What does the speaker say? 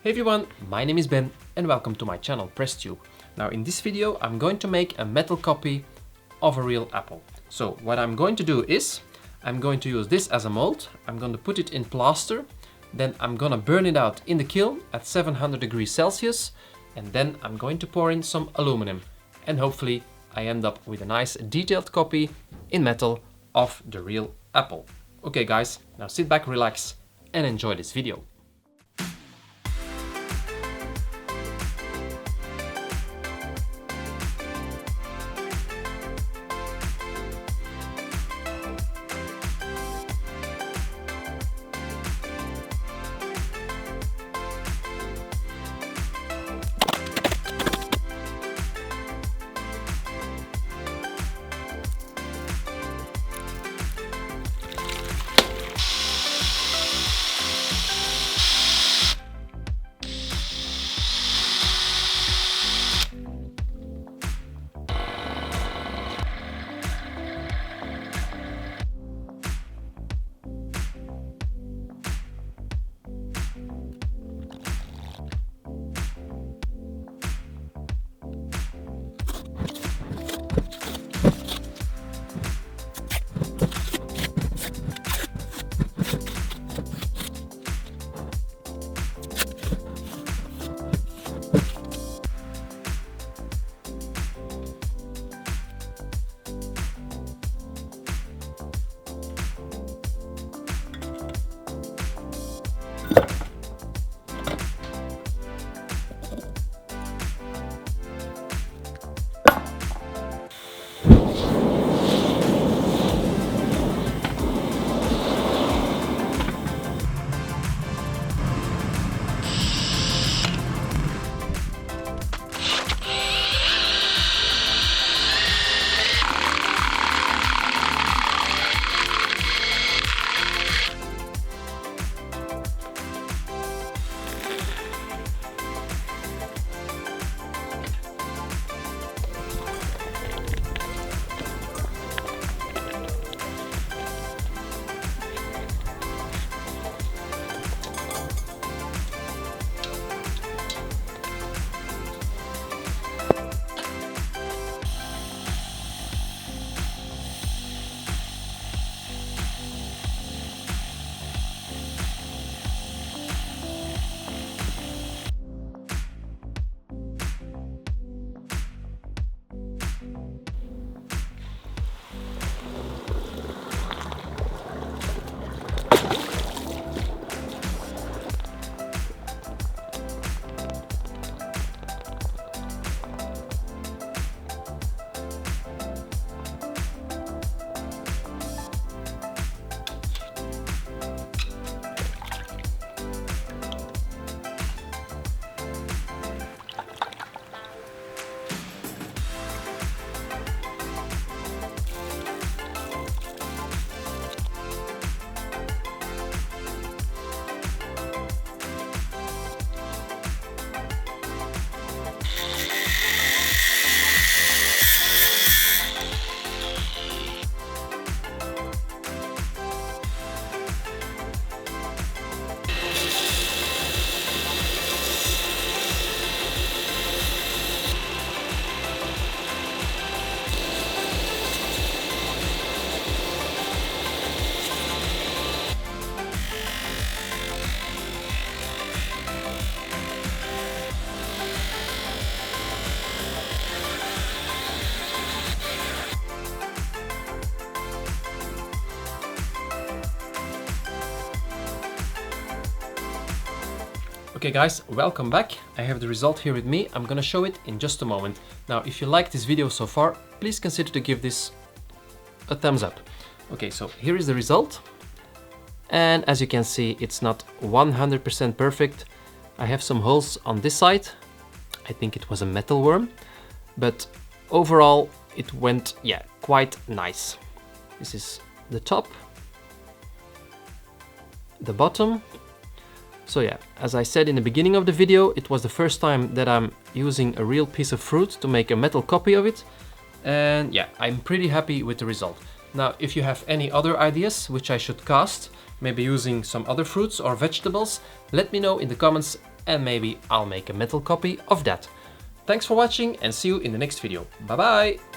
Hey everyone, my name is Ben and welcome to my channel PressTube. Now in this video I'm going to make a metal copy of a real apple. So what I'm going to do is I'm going to use this as a mold. I'm going to put it in plaster, then I'm gonna burn it out in the kiln at 700 degrees Celsius, and then I'm going to pour in some aluminum, and hopefully I end up with a nice detailed copy in metal of the real apple. Okay guys, now sit back, relax and enjoy this video. Okay guys, welcome back. I have the result here with me. I'm gonna show it in just a moment. Now, if you like this video so far, please consider to give this a thumbs up. Okay, so here is the result. And as you can see, it's not 100% perfect. I have some holes on this side. I think it was a metal worm, but overall it went, yeah, quite nice. This is the top, the bottom. So yeah, as I said in the beginning of the video, it was the first time that I'm using a real piece of fruit to make a metal copy of it. And yeah, I'm pretty happy with the result. Now, if you have any other ideas which I should cast, maybe using some other fruits or vegetables, let me know in the comments and maybe I'll make a metal copy of that. Thanks for watching and see you in the next video. Bye bye!